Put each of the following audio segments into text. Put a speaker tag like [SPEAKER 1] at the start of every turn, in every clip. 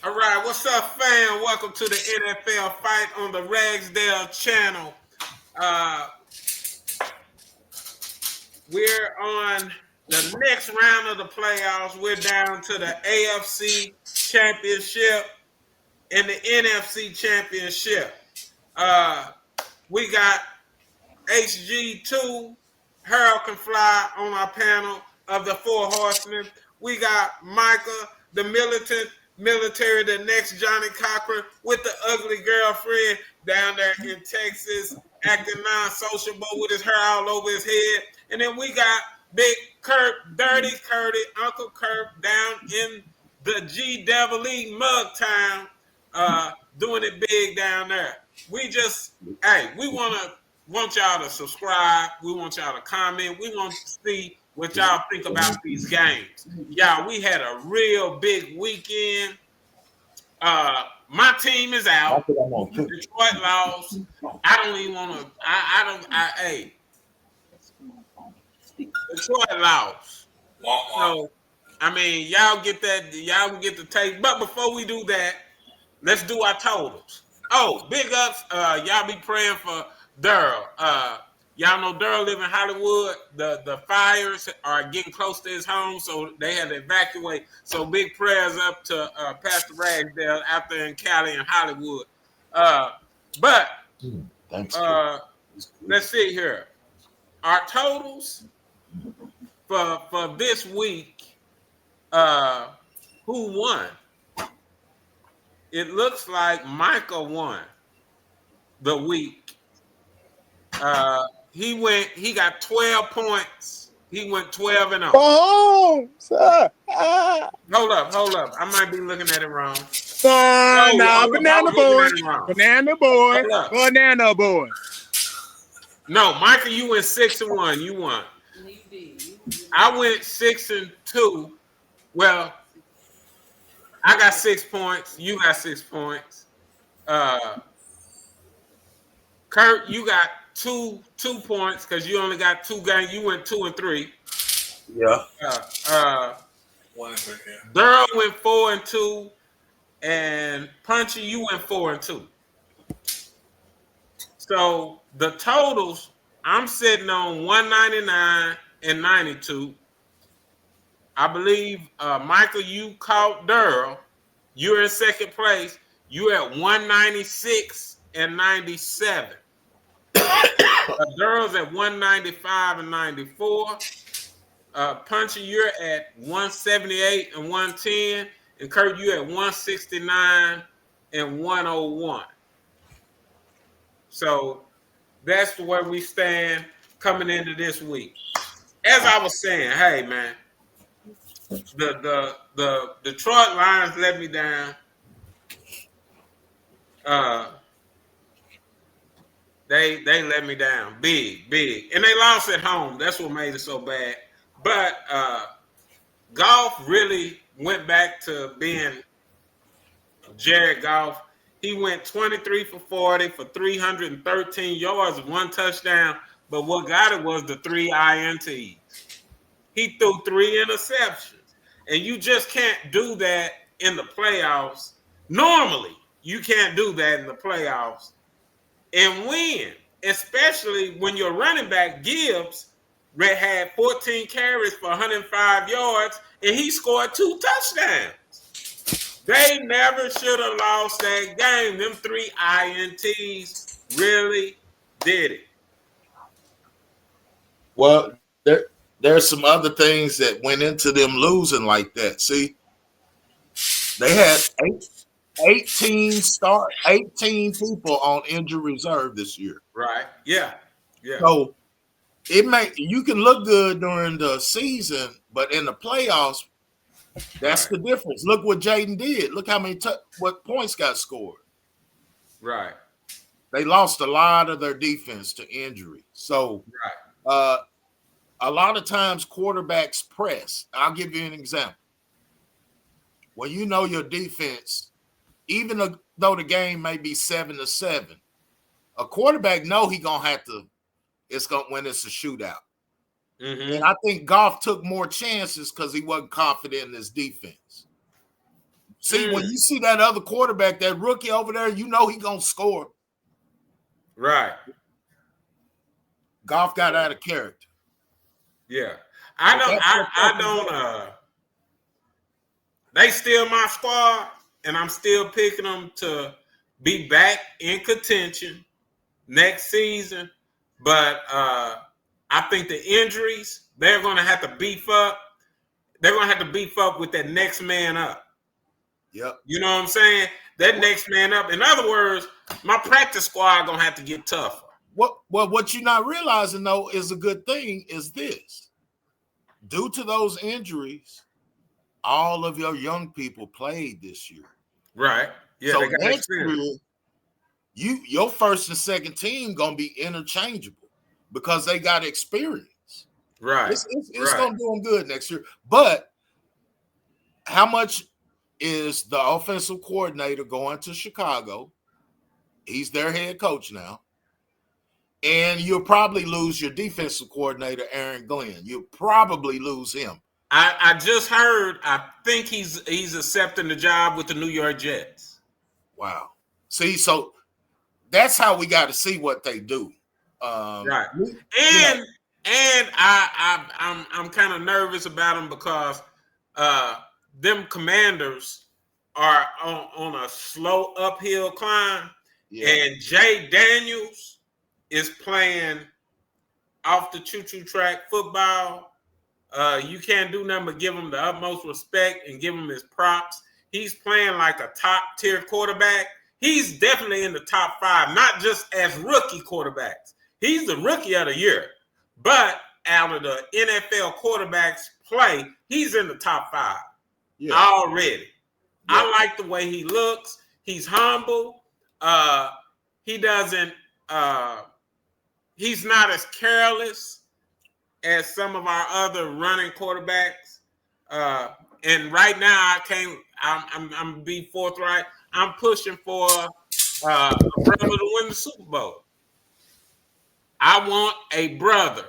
[SPEAKER 1] All right, what's up, fam? Welcome to the NFL Fight on the Ragsdale channel. Uh, we're on the next round of the playoffs. We're down to the AFC Championship and the NFC Championship. Uh, we got HG2, Harold Can Fly on our panel of the Four Horsemen. We got Micah, the militant military, the next Johnny Cochran with the ugly girlfriend down there in Texas, acting non-sociable with his hair all over his head. And then we got Big Kurt, Dirty Curdy, Uncle Kurt down in the G Devil League Mug Town, doing it big down there. We want y'all to subscribe. We want y'all to comment. We want to see what y'all think about these games. Y'all, we had a real big weekend. My team is out. Detroit lost. I don't even want to. Hey, Detroit lost. So, I mean, y'all get that. Y'all can get the tape. But before we do that, let's do our totals. Oh, big ups. Y'all be praying for Daryl. Y'all know Daryl live in Hollywood. The fires are getting close to his home, so they had to evacuate. So big prayers up to Pastor Ragsdale out there in Cali and Hollywood. But let's see here. Our totals for this week. Who won? It looks like Micah won the week. He got 12 points. He went 12-0.
[SPEAKER 2] Oh, sir.
[SPEAKER 1] Hold up. I might be looking at it wrong.
[SPEAKER 2] Banana boy.
[SPEAKER 1] No, Micah, you went 6-1. You won. I went 6-2. Well, I got 6 points. You got 6 points. Kurt, you got two points because you only got 2 games. You went 2-3.
[SPEAKER 3] Yeah.
[SPEAKER 1] Daryl went 4-2, and Punchy, you went 4-2. So the totals, I'm sitting on 199 and 92. I believe, Michael, you caught Daryl. You're in second place. You're at 196 and 97. Daryl's at 195 and 94. Punchy, you're at 178 and 110. And Kurt, you're at 169 and 101. So that's where we stand coming into this week. As I was saying, hey man, the Detroit Lions let me down. They let me down big, and they lost at home. That's what made it so bad. But Goff really went back to being Jared Goff. He went 23 for 40 for 313 yards, 1 touchdown. But what got it was the 3 INTs. He threw 3 interceptions. And you just can't do that in the playoffs. Normally, you can't do that in the playoffs and win, especially when your running back Gibbs had 14 carries for 105 yards, and he scored 2 touchdowns. They never should have lost that game. Them 3 INTs really did it.
[SPEAKER 3] Well, there's some other things that went into them losing like that. See, they had 18 people on injury reserve this year.
[SPEAKER 1] Right. Yeah.
[SPEAKER 3] So you can look good during the season, but in the playoffs, that's the difference. Look what Jaden did. Look how many what points got scored.
[SPEAKER 1] Right.
[SPEAKER 3] They lost a lot of their defense to injury. So a lot of times quarterbacks press. I'll give you an example. When you know your defense, even though the game may be 7-7, a quarterback know he gonna have to. It's gonna when it's a shootout. Mm-hmm. And I think Goff took more chances because he wasn't confident in his defense. See, when you see that other quarterback, that rookie over there, you know he gonna score.
[SPEAKER 1] Right.
[SPEAKER 3] Goff got out of character.
[SPEAKER 1] Yeah. I don't they still my squad, and I'm still picking them to be back in contention next season. But I think the injuries, they're gonna have to beef up. They're gonna have to beef up with that next man up.
[SPEAKER 3] Yep.
[SPEAKER 1] You know what I'm saying? That next man up. In other words, my practice squad gonna have to get tougher.
[SPEAKER 3] What you're not realizing though is a good thing is this. Due to those injuries, all of your young people played this year.
[SPEAKER 1] Right. Yeah.
[SPEAKER 3] So
[SPEAKER 1] they got
[SPEAKER 3] next
[SPEAKER 1] experience.
[SPEAKER 3] year, your first and second team gonna be interchangeable because they got experience.
[SPEAKER 1] Right.
[SPEAKER 3] It's gonna do them good next year. But how much is the offensive coordinator going to Chicago? He's their head coach now. And you'll probably lose your defensive coordinator, Aaron Glenn. You'll probably lose him.
[SPEAKER 1] I just heard, I think he's accepting the job with the New York Jets.
[SPEAKER 3] Wow. See, so that's how we got to see what they do.
[SPEAKER 1] Right. And I'm kind of nervous about them because them Commanders are on a slow uphill climb. Yeah. And Jay Daniels is playing off the choo-choo track football. You can't do nothing but give him the utmost respect and give him his props. He's playing like a top-tier quarterback. He's definitely in the top 5, not just as rookie quarterbacks. He's the rookie of the year. But out of the NFL quarterbacks play, he's in the top 5 already. Yeah. I like the way he looks. He's humble. He doesn't he's not as careless as some of our other running quarterbacks. And right now I'm be forthright. I'm pushing for a brother to win the Super Bowl. I want a brother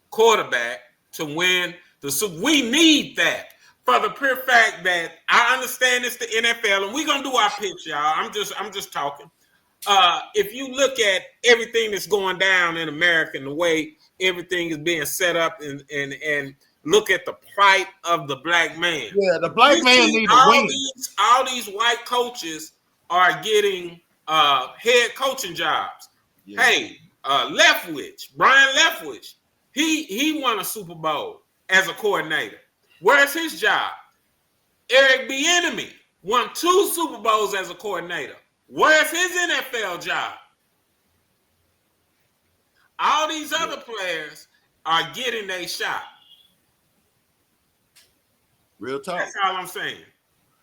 [SPEAKER 1] quarterback to win the Super Bowl. We need that for the pure fact that I understand it's the NFL, and we're gonna do our pitch, y'all. I'm just talking. If you look at everything that's going down in America and the way everything is being set up and look at the plight of the black man.
[SPEAKER 3] Yeah, the black man needs to win.
[SPEAKER 1] All these white coaches are getting head coaching jobs. Yeah. Hey, Brian Leftwich, he won a Super Bowl as a coordinator. Where's his job? Eric Bieniemy won 2 Super Bowls as a coordinator. Where's his NFL job? All these other players are getting their shot.
[SPEAKER 3] Real talk.
[SPEAKER 1] That's all I'm saying.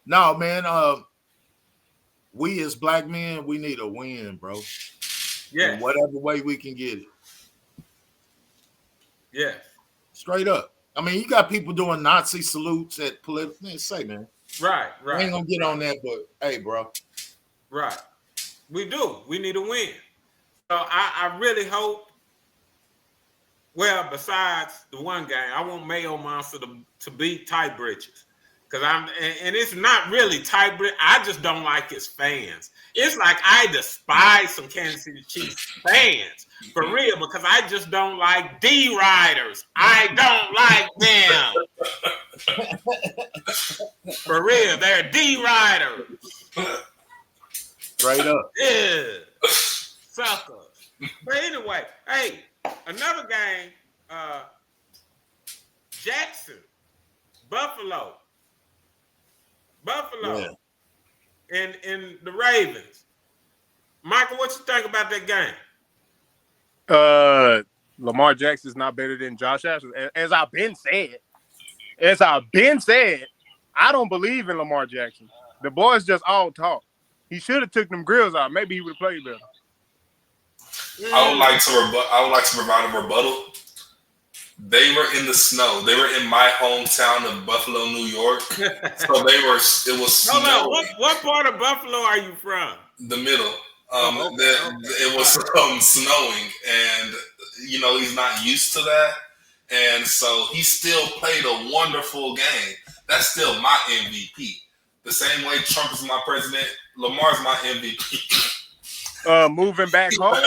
[SPEAKER 3] No, man. We as black men, we need a win, bro. Yeah. In whatever way we can get it.
[SPEAKER 1] Yeah.
[SPEAKER 3] Straight up. I mean, you got people doing Nazi salutes at political. Say, man.
[SPEAKER 1] Right.
[SPEAKER 3] I ain't gonna get on that, but hey, bro.
[SPEAKER 1] Right. We do. We need a win. So I really hope. Well, besides the one game, I want Mayo Monster to beat Ty Bridges. Because and it's not really Ty Bridges. I just don't like his fans. It's like I despise some Kansas City Chiefs fans. For real, because I just don't like D-Riders. I don't like them. For real, they're D-Riders.
[SPEAKER 3] Straight up.
[SPEAKER 1] Yeah. Suckers. But anyway, hey, another game, Jackson, Buffalo, yeah. and the Ravens. Michael, what you think about that game?
[SPEAKER 2] Lamar Jackson's not better than Josh Allen. As I've been said, I don't believe in Lamar Jackson. The boy's just all talk. He should have took them grills out. Maybe he would have played better.
[SPEAKER 4] I would like to provide a rebuttal. They were in the snow. They were in my hometown of Buffalo, New York. So it was snow.
[SPEAKER 1] No. What part of Buffalo are you from?
[SPEAKER 4] The middle. It was snowing, and he's not used to that, and so he still played a wonderful game. That's still my MVP. The same way Trump is my president, Lamar's my MVP.
[SPEAKER 2] Moving back home.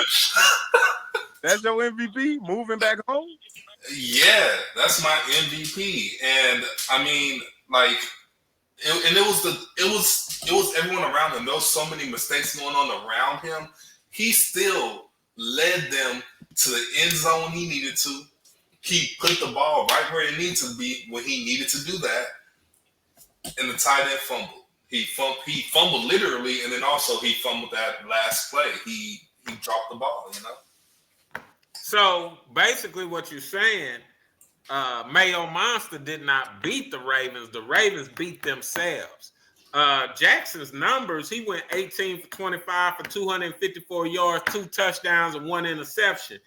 [SPEAKER 2] That's your MVP. Moving back home.
[SPEAKER 4] Yeah, that's my MVP. And I mean, like, it was everyone around him. There was so many mistakes going on around him. He still led them to the end zone he needed to. He put the ball right where it needed to be when he needed to do that. And the tight end fumbled. He fumbled literally, and then also he fumbled that last play. He dropped the ball, you know?
[SPEAKER 1] So basically what you're saying, Mayo Monster did not beat the Ravens. The Ravens beat themselves. Jackson's numbers, he went 18 for 25 for 254 yards, 2 touchdowns, and 1 interception.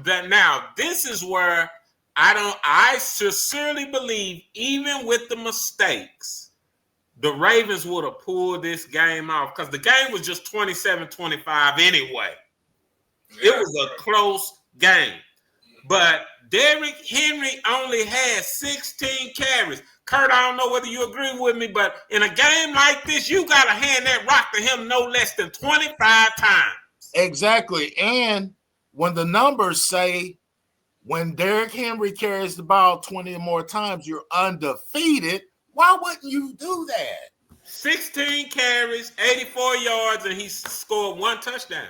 [SPEAKER 1] Now, this is where I sincerely believe, even with the mistakes, the Ravens would have pulled this game off because the game was just 27-25 anyway. It was a close game. But Derrick Henry only had 16 carries. Kurt, I don't know whether you agree with me, but in a game like this, you got to hand that rock to him no less than 25 times.
[SPEAKER 3] Exactly. And when the numbers say when Derrick Henry carries the ball 20 or more times, you're undefeated, why wouldn't you do that?
[SPEAKER 1] 16 carries, 84 yards, and he scored 1 touchdown.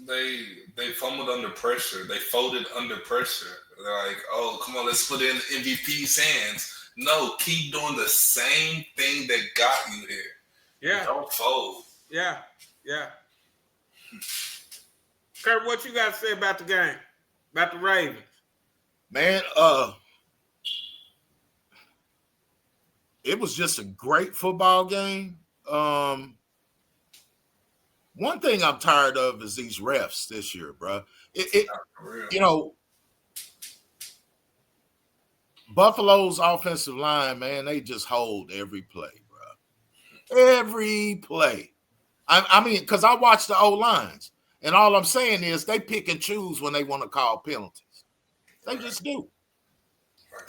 [SPEAKER 4] They fumbled under pressure. They folded under pressure. They're like, oh, come on, let's put it in MVP's hands. No, keep doing the same thing that got you here.
[SPEAKER 1] Yeah.
[SPEAKER 4] Don't fold.
[SPEAKER 1] Yeah. Kurt, what you got to say about the game? About the Ravens?
[SPEAKER 3] Man, it was just a great football game. One thing I'm tired of is these refs this year, bro. You know, Buffalo's offensive line, man, they just hold every play, bro. Every play. I mean, because I watch the O-lines, and all I'm saying is they pick and choose when they want to call penalties. They just do.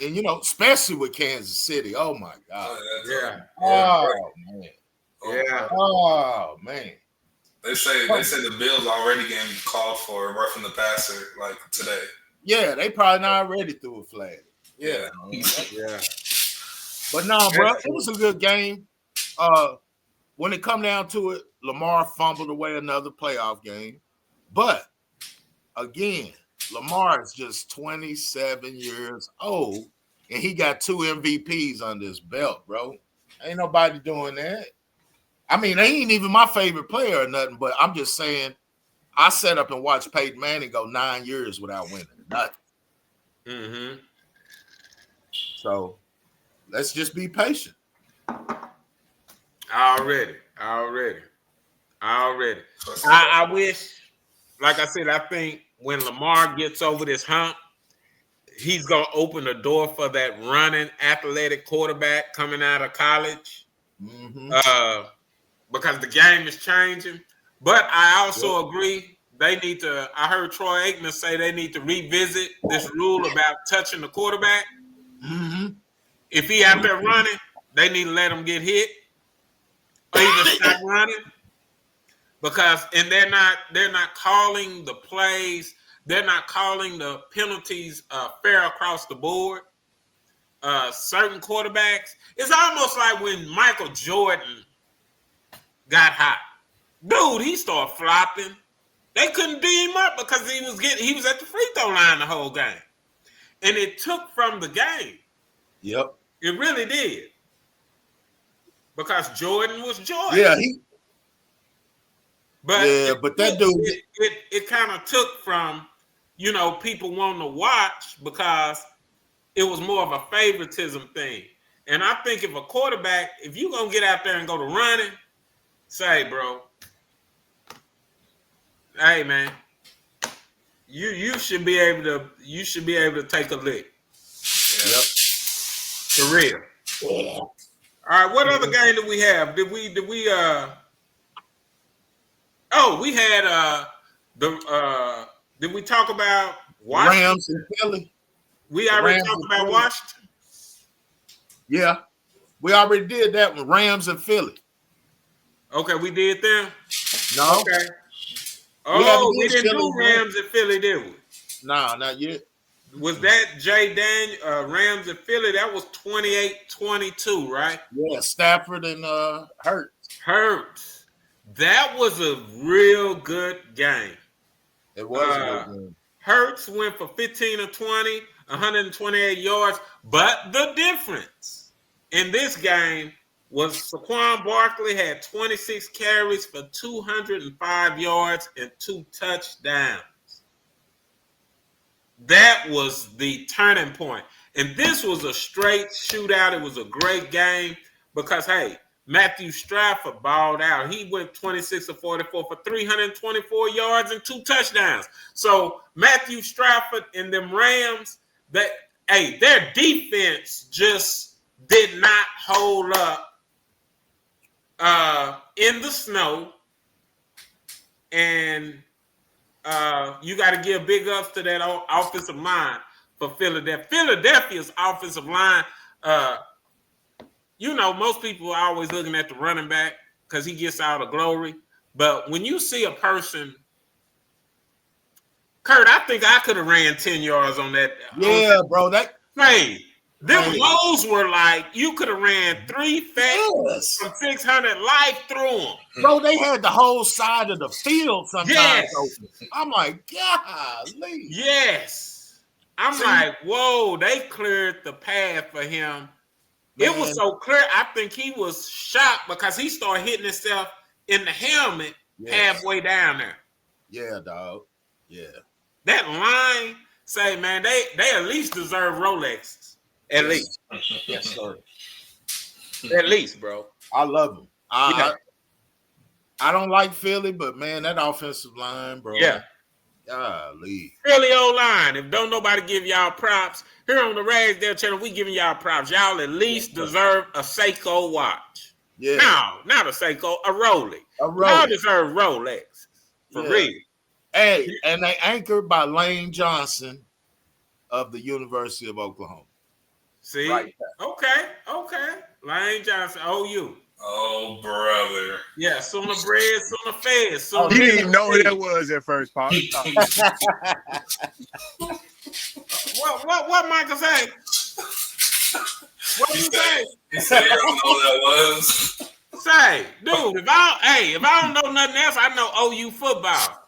[SPEAKER 3] And, you know, especially with Kansas City. Oh, my God.
[SPEAKER 1] Yeah.
[SPEAKER 3] Oh, man.
[SPEAKER 1] Yeah.
[SPEAKER 3] Oh, man.
[SPEAKER 4] They say the Bills already getting called for roughing the passer like today.
[SPEAKER 3] Yeah, they probably not already threw a flag. Yeah.
[SPEAKER 1] Yeah.
[SPEAKER 3] But no, bro, it was a good game. When it come down to it, Lamar fumbled away another playoff game. But again, Lamar is just 27 years old, and he got 2 MVPs under his belt, bro. Ain't nobody doing that. I mean, they ain't even my favorite player or nothing, but I'm just saying, I sat up and watched Peyton Manning go 9 years without winning nothing.
[SPEAKER 1] Mm-hmm.
[SPEAKER 3] So let's just be patient.
[SPEAKER 1] Already. I wish, like I said, I think when Lamar gets over this hump, he's going to open the door for that running athletic quarterback coming out of college.
[SPEAKER 3] Mm-hmm.
[SPEAKER 1] Because the game is changing. But I also agree they need to, I heard Troy Aikman say they need to revisit this rule about touching the quarterback.
[SPEAKER 3] Mm-hmm.
[SPEAKER 1] If he out there running, they need to let him get hit or even stop running. Because they're not calling the plays, they're not calling the penalties fair across the board. Certain quarterbacks, it's almost like when Michael Jordan got hot. Dude, he started flopping. They couldn't beat him up because he was at the free throw line the whole game. And it took from the game.
[SPEAKER 3] Yep.
[SPEAKER 1] It really did. Because Jordan was Jordan.
[SPEAKER 3] Yeah,
[SPEAKER 1] but
[SPEAKER 3] that dude,
[SPEAKER 1] it kind of took from, you know, people wanting to watch because it was more of a favoritism thing. And I think if a quarterback, if you're gonna get out there and go to running, say, bro, hey man, you should be able to take a lick.
[SPEAKER 3] Yep.
[SPEAKER 1] For real. Yeah. All right, what other game did we have? Did we we had did we talk about Washington?
[SPEAKER 3] Rams and Philly.
[SPEAKER 1] We already talked about Washington.
[SPEAKER 3] Yeah. We already did that with Rams and Philly.
[SPEAKER 1] Okay, we did them.
[SPEAKER 3] No.
[SPEAKER 1] Okay. Oh, we didn't do Rams and Philly, did we?
[SPEAKER 3] No, not yet.
[SPEAKER 1] Was that Jay Daniel Rams and Philly? That was 28-22, right?
[SPEAKER 3] Yeah, Stafford and
[SPEAKER 1] Hurts. That was a real good game.
[SPEAKER 3] It was a good game.
[SPEAKER 1] Hurts went for 15 of 20, 128 yards. But the difference in this game was Saquon Barkley had 26 carries for 205 yards and 2 touchdowns. That was the turning point. And this was a straight shootout. It was a great game because, hey, Matthew Stafford balled out. He went 26 of 44 for 324 yards and 2 touchdowns. So Matthew Stafford and them Rams, their defense just did not hold up in the snow. And you got to give big ups to that offensive line for Philadelphia. Philadelphia's offensive line, most people are always looking at the running back because he gets all the glory. But when you see a person, Kurt, I think I could have ran 10 yards on that.
[SPEAKER 3] Yeah, bro.
[SPEAKER 1] Them lows were like you could have ran 3 fast from 600 life through them.
[SPEAKER 3] Bro, they had the whole side of the field sometimes open. I'm like, golly.
[SPEAKER 1] Yes. I'm like, whoa, they cleared the path for him. Man. It was so clear. I think he was shocked because he started hitting himself in the helmet halfway down there.
[SPEAKER 3] Yeah, dog. Yeah.
[SPEAKER 1] That line, say, man, they at least deserve Rolexes. At least.
[SPEAKER 3] Yes, sir.
[SPEAKER 1] At least, bro.
[SPEAKER 3] I love him. I don't like Philly, but man, that offensive line, bro.
[SPEAKER 1] Yeah.
[SPEAKER 3] Golly.
[SPEAKER 1] Philly O-line. If don't nobody give y'all props, here on the Ragsdale channel, we giving y'all props. Y'all at least deserve a Seiko watch. Yeah. No, not a Seiko, a Rolex. Y'all deserve Rolex. For real.
[SPEAKER 3] Hey, and they anchored by Lane Johnson of the University of Oklahoma.
[SPEAKER 1] See? Right. Okay. Lane Johnson, OU.
[SPEAKER 4] Oh, brother.
[SPEAKER 1] Yeah, sooner bread, sooner fed.
[SPEAKER 2] You didn't even know who that was at first, Pop.
[SPEAKER 1] What Michael say? What you say?
[SPEAKER 4] He said, "I don't know who that was."
[SPEAKER 1] Say, dude, if I don't know nothing else, I know OU football.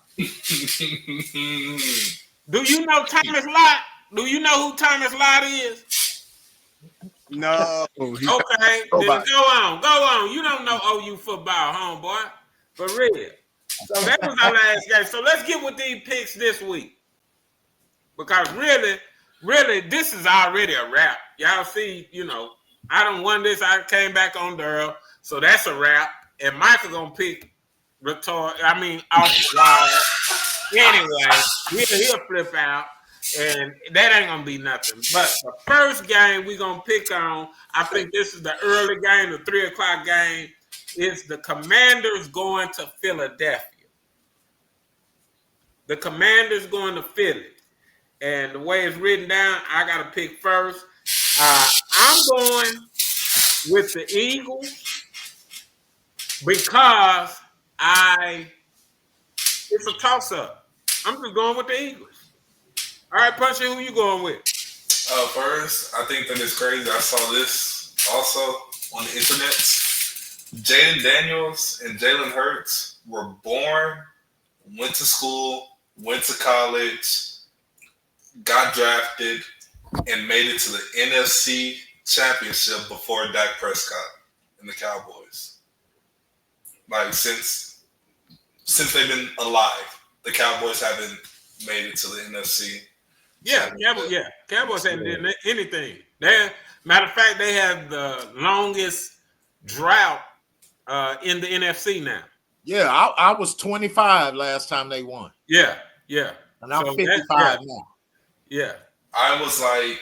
[SPEAKER 1] Do you know Thomas Lott? Do you know who Thomas Lott is?
[SPEAKER 2] No.
[SPEAKER 1] Okay, then go on. You don't know OU football, homeboy. For real. So that was our last game. So let's get with these picks this week. Because really, this is already a wrap. Y'all see, I done won this. I came back on Durrell. So that's a wrap. And Michael gonna pick off the wall. Anyway, he'll flip out. And that ain't gonna be nothing. But the first game we gonna pick on, I think this is the early game, the 3:00 game, is the Commanders going to Philadelphia. The Commanders going to Philly. And the way it's written down, I gotta pick first. I'm going with the Eagles because it's a toss-up. I'm just going with the Eagles. All right, Punchy, who you going with?
[SPEAKER 4] First, I think that it's crazy. I saw this also on the internet. Jaden Daniels and Jalen Hurts were born, went to school, went to college, got drafted, and made it to the NFC Championship before Dak Prescott and the Cowboys. Like, since they've been alive, the Cowboys haven't made it to the NFC.
[SPEAKER 1] Yeah. Cowboys haven't did anything. Matter of fact, they have the longest drought in the NFC now.
[SPEAKER 3] Yeah, I was 25 last time they won.
[SPEAKER 1] Yeah.
[SPEAKER 3] And I'm 55 now.
[SPEAKER 1] Yeah.
[SPEAKER 4] I was like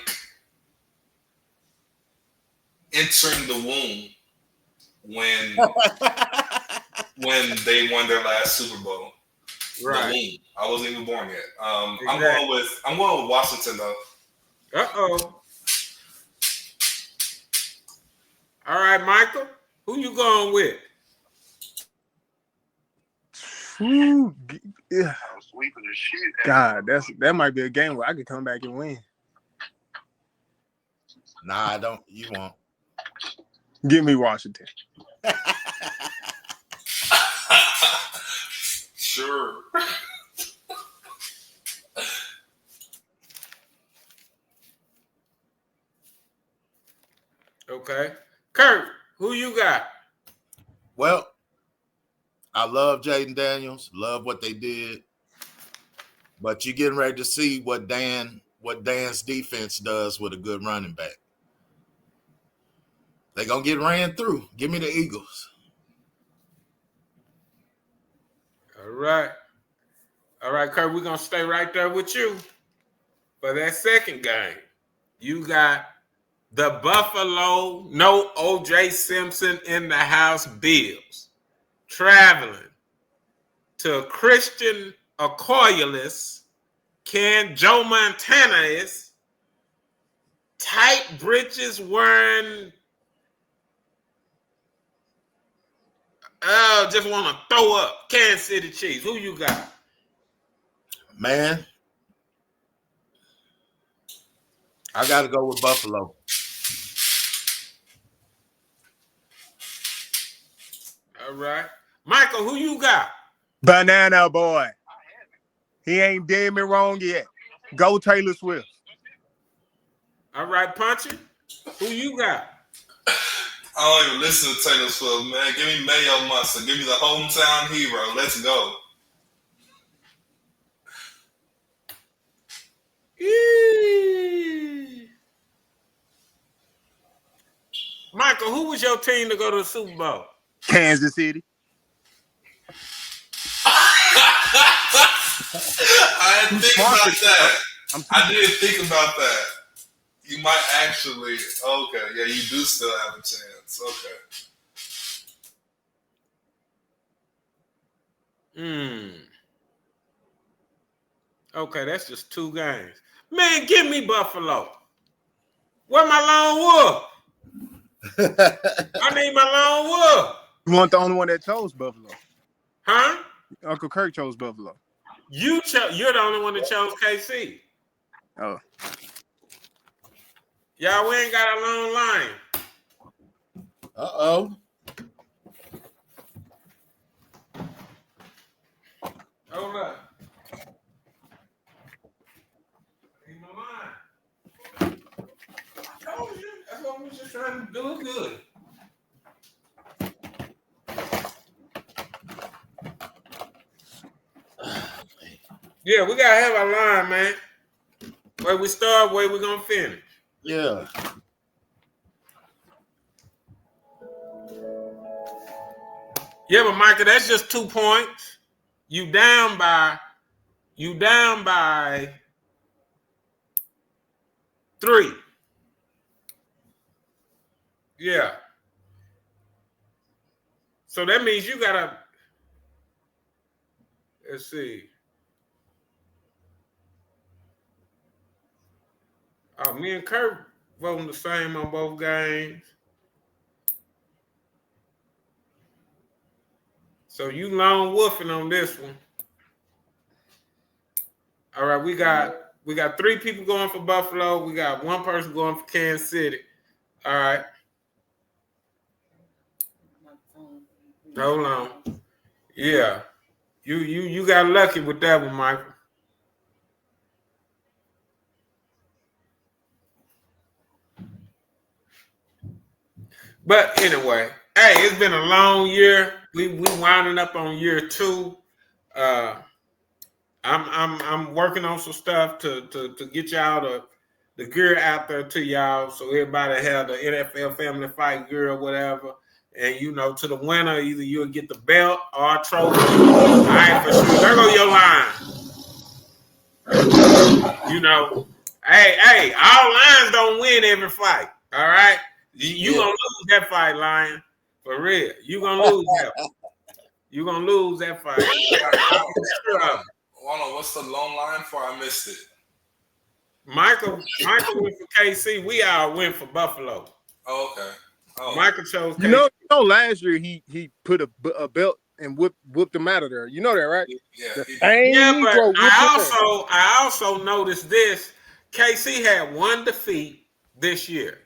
[SPEAKER 4] entering the womb when they won their last Super Bowl.
[SPEAKER 1] Right.
[SPEAKER 4] I wasn't even born yet. Exactly. I'm going with Washington though.
[SPEAKER 1] Uh-oh. All right, Michael, who you going with?
[SPEAKER 2] Ooh, yeah. God, that might be a game where I could come back and win.
[SPEAKER 3] Nah, I don't. You won't.
[SPEAKER 2] Give me Washington.
[SPEAKER 4] Sure.
[SPEAKER 1] Okay. Kurt, who you got?
[SPEAKER 3] Well, I love Jaden Daniels. Love what they did. But you're getting ready to see what Dan's defense does with a good running back. They're going to get ran through. Give me the Eagles.
[SPEAKER 1] All right. All right, Kurt, we're going to stay right there with you for that second game. You got the Buffalo, no O.J. Simpson in the house Bills traveling to Christian Okoyelis, Joe Montana is tight britches wearing. Oh, just want to throw up. Kansas City Chiefs. Who you got?
[SPEAKER 3] Man, I got to go with Buffalo.
[SPEAKER 1] All right. Michael, who you got?
[SPEAKER 2] Banana Boy. He ain't did me wrong yet. Go Taylor Swift.
[SPEAKER 1] All right, Punchy. Who you got?
[SPEAKER 4] I don't even listen to Taylor Swift, man. Give me Mayo Muscle. Give me the hometown hero. Let's go.
[SPEAKER 1] Michael, who was your team to go to the Super Bowl?
[SPEAKER 2] Kansas City.
[SPEAKER 4] I didn't think about that. I didn't think about that. You might actually. Okay, yeah, you do still have a chance. Okay.
[SPEAKER 1] Okay, that's just 2 games. Man, give me Buffalo. Where my lone wolf? I need my lone wolf.
[SPEAKER 2] You weren't the only one that chose Buffalo.
[SPEAKER 1] Huh?
[SPEAKER 2] Uncle Kirk chose Buffalo.
[SPEAKER 1] You're the only one that chose KC.
[SPEAKER 2] Oh.
[SPEAKER 1] Y'all, we ain't got a long line.
[SPEAKER 3] Uh-oh.
[SPEAKER 1] Hold up. Ain't no line. I told you. That's what we was just trying to do good. Yeah, we gotta have a line, man. Where we start, where we gonna finish.
[SPEAKER 3] Yeah.
[SPEAKER 1] Yeah, but Michael, that's just 2 points. You down by 3. Yeah. So that means you gotta. Let's see. Me and Kurt voting the same on both games. So you lone wolfing on this one. All right, we got 3 people going for Buffalo. We got 1 person going for Kansas City. All right. Hold on. Yeah. You got lucky with that one, Michael. But anyway, hey, it's been a long year. We winding up on year 2. I'm working on some stuff to get y'all the gear out there to y'all, so everybody have the NFL Family Fight gear or whatever. And to the winner, either you'll get the belt or a trophy. All right, for sure. There go your line. Hey, all lions don't win every fight. All right. You gonna lose that fight, Lion. For real. You gonna lose that one. You gonna lose that fight.
[SPEAKER 4] Hold on, what's the long line for? I missed it.
[SPEAKER 1] Michael went for KC. We all went for Buffalo.
[SPEAKER 4] Oh, okay. Oh.
[SPEAKER 1] Michael chose.
[SPEAKER 2] You know, last year he put a belt and whooped him out of there. You know that, right?
[SPEAKER 4] Yeah.
[SPEAKER 1] Yeah, but I also noticed this. KC had one defeat this year.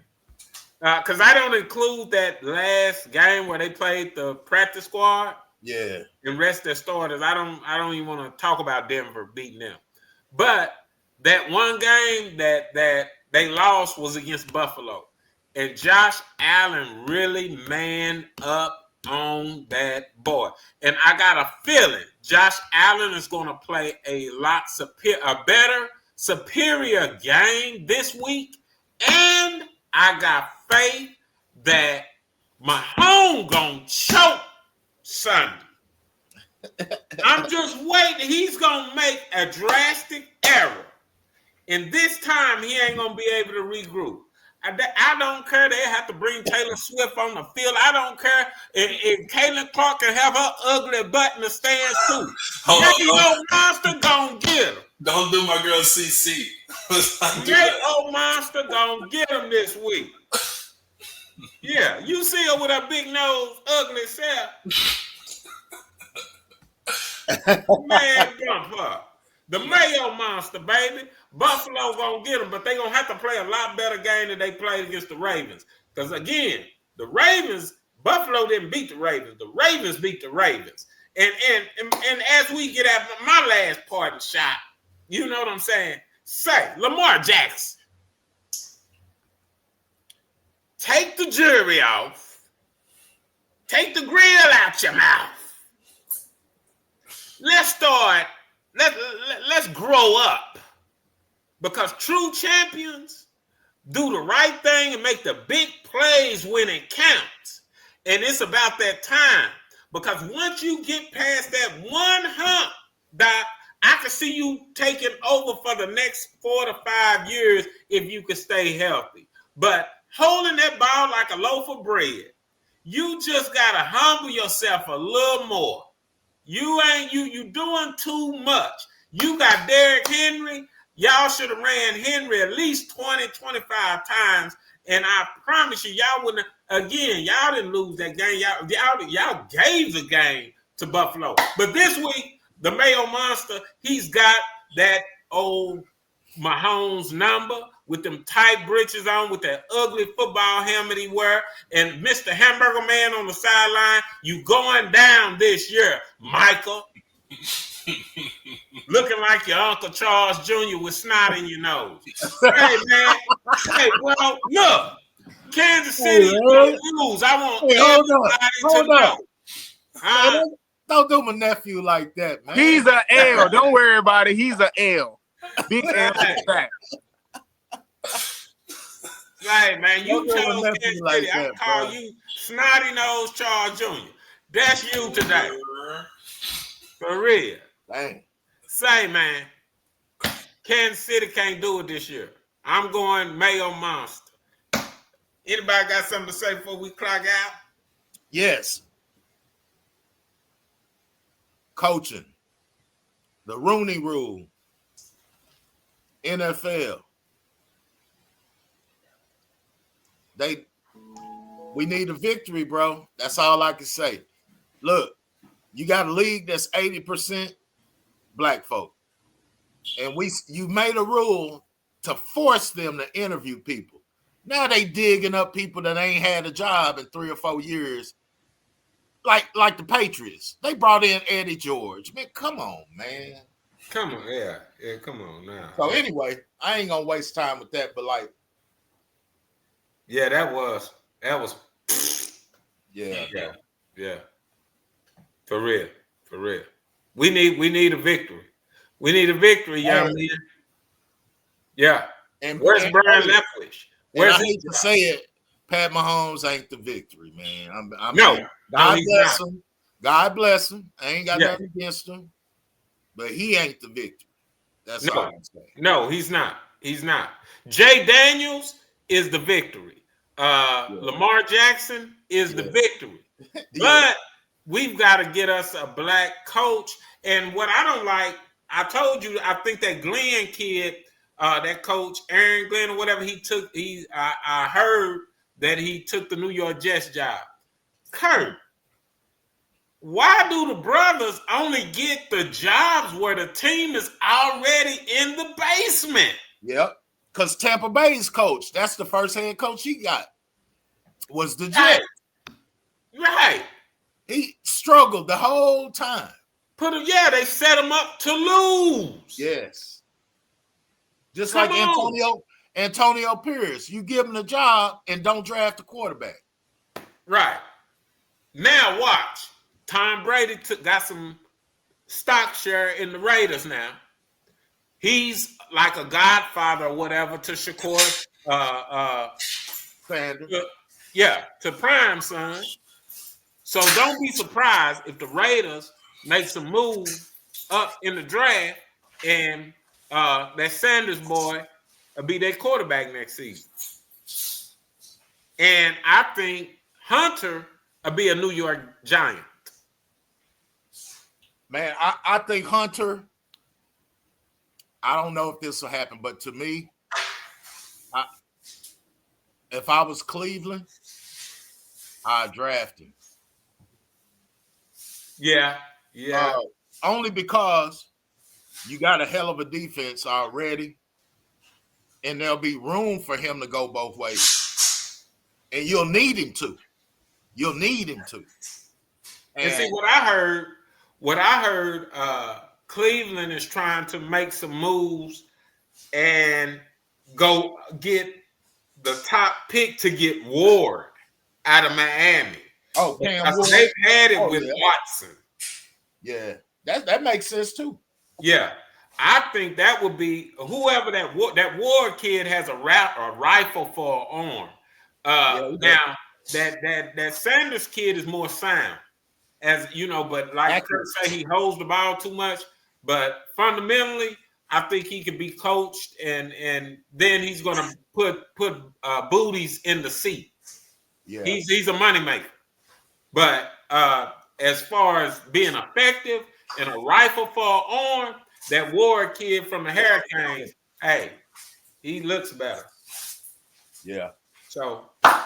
[SPEAKER 1] Because I don't include that last game where they played the practice squad.
[SPEAKER 3] Yeah.
[SPEAKER 1] And rest their starters. I don't even want to talk about Denver beating them. But that one game that they lost was against Buffalo. And Josh Allen really manned up on that boy. And I got a feeling Josh Allen is going to play a better, superior game this week. And I got faith that Mahomes gonna choke Sunday. I'm just waiting. He's gonna make a drastic error, and this time he ain't gonna be able to regroup. I don't care. They have to bring Taylor Swift on the field. I don't care if Caitlin Clark can have her ugly butt in the stands too. J.O. Monster gonna get him.
[SPEAKER 4] Don't do my girl CC.
[SPEAKER 1] J.O. Monster gonna get him this week. Yeah, you see her with her big nose, ugly self. Man, bump her. The Mayo Monster, baby. Buffalo gonna get them, but they gonna have to play a lot better game than they played against the Ravens. Because again, the Ravens, Buffalo didn't beat the Ravens. The Ravens beat the Ravens. And as we get at my last parting shot, you know what I'm saying? Say, Lamar Jackson, take the jury off. Take the grill out your mouth. Let's grow up. Because true champions do the right thing and make the big plays when it counts. And it's about that time. Because once you get past that one hump, Doc, I can see you taking over for the next 4 to 5 years if you can stay healthy. But holding that ball like a loaf of bread, you just gotta humble yourself a little more. You doing too much. You got Derrick Henry. Y'all should have ran Henry at least 20, 25 times. And I promise you, y'all wouldn't. Again, y'all didn't lose that game. Y'all gave the game to Buffalo. But this week, the Mayo Monster, he's got that old Mahomes number with them tight britches on, with that ugly football helmet he wear, and Mr. Hamburger Man on the sideline. You going down this year, Michael. Looking like your Uncle Charles Jr. with snot in your nose. Hey, man. Hey, well, look. Kansas City gonna lose. I want everybody to know.
[SPEAKER 3] Don't do my nephew like that, man.
[SPEAKER 2] He's an L. Don't worry about it. He's an L. Big L.
[SPEAKER 1] Hey, man, you chose Kansas like City. I call you Snotty Nose Charles Jr. That's you today. For real.
[SPEAKER 3] Dang.
[SPEAKER 1] Say, man, Kansas City can't do it this year. I'm going Mayo Monster. Anybody got something to say before we clock out?
[SPEAKER 3] Yes. Coaching. The Rooney Rule. NFL. We need a victory, bro. That's all I can say. Look, you got a league that's 80% black folk. And you made a rule to force them to interview people. Now they digging up people that ain't had a job in 3 or 4 years. Like the Patriots. They brought in Eddie George. Man, come on, man.
[SPEAKER 1] Come on, yeah, come on now.
[SPEAKER 3] So anyway, I ain't gonna waste time with that, but
[SPEAKER 1] yeah, that was
[SPEAKER 3] yeah.
[SPEAKER 1] For real. We need a victory. We need a victory, young men. Yeah. And where's Brian Leftwich?
[SPEAKER 3] I hate to say it, Pat Mahomes ain't the victory, man. God bless him. God bless him. I ain't got nothing against him, but he ain't the victory. That's all I'm saying. No,
[SPEAKER 1] he's not. He's not. Jay Daniels is the victory. Lamar Jackson is the victory. But we've got to get us a black coach. And what I don't like, I told you, I think that Glenn kid, that coach, Aaron Glenn or whatever, I heard that he took the New York Jets job. Kurt, why do the brothers only get the jobs where the team is already in the basement?
[SPEAKER 3] Yep. Because Tampa Bay's coach, that's the first head coach he got, was the Jets.
[SPEAKER 1] Right.
[SPEAKER 3] He struggled the whole time.
[SPEAKER 1] They set him up to lose.
[SPEAKER 3] Yes. Just like Antonio Pierce. You give him the job and don't draft the quarterback.
[SPEAKER 1] Right. Now watch. Tom Brady got some stock share in the Raiders now. He's like a godfather or whatever to Shakur
[SPEAKER 3] Sanders.
[SPEAKER 1] To Prime, son. So don't be surprised if the Raiders make some move up in the draft and that Sanders boy will be their quarterback next season. And I think Hunter will be a New York Giant.
[SPEAKER 3] Man, I think Hunter, I don't know if this will happen, but to me, if I was Cleveland, I'd draft him.
[SPEAKER 1] Yeah.
[SPEAKER 3] Only because you got a hell of a defense already, and there'll be room for him to go both ways. And you'll need him to.
[SPEAKER 1] And see what I heard, Cleveland is trying to make some moves and go get the top pick to get Ward out of Miami.
[SPEAKER 3] Oh, Cam Ward.
[SPEAKER 1] They've had it with Watson.
[SPEAKER 3] Yeah, that makes sense too.
[SPEAKER 1] Yeah, I think that would be whoever that Ward kid has a rifle for an arm. Now that Sanders kid is more sound, as you know, but like Kurt say, he holds the ball too much. But fundamentally, I think he can be coached, and then he's going to put booties in the seat. Yeah, he's a moneymaker. But as far as being effective and a rifle for an arm, that Ward kid from the Hurricanes, hey, he looks better.
[SPEAKER 3] Yeah.
[SPEAKER 1] So, all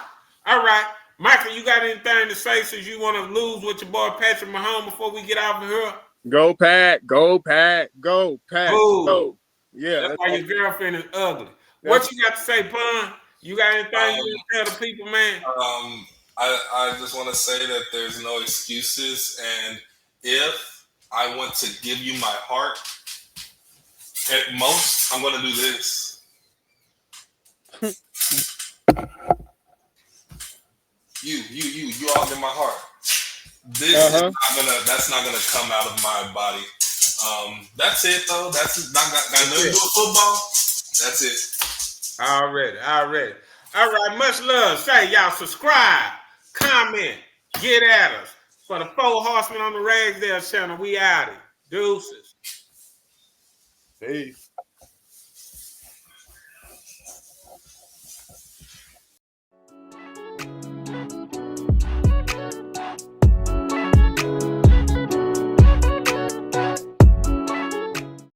[SPEAKER 1] right. Michael, you got anything to say since you want to lose with your boy Patrick Mahomes before we get out of here?
[SPEAKER 2] Go, Pat. Go, Pat. Go, Pat.
[SPEAKER 1] Ooh.
[SPEAKER 2] Go. Yeah.
[SPEAKER 1] That's why your girlfriend is ugly. What you got to say, Pun? You got anything you want to tell the people, man?
[SPEAKER 4] I just want to say that there's no excuses, and if I want to give you my heart, at most, I'm going to do this. You all in my heart. This is that's not gonna come out of my body. That's it though. That's not got nothing to do with football. That's it.
[SPEAKER 1] Already. All right, much love. Say y'all subscribe, comment, get at us. For the 4 Horsemen on the Ragsdale channel, we out it. Deuces.
[SPEAKER 3] Peace.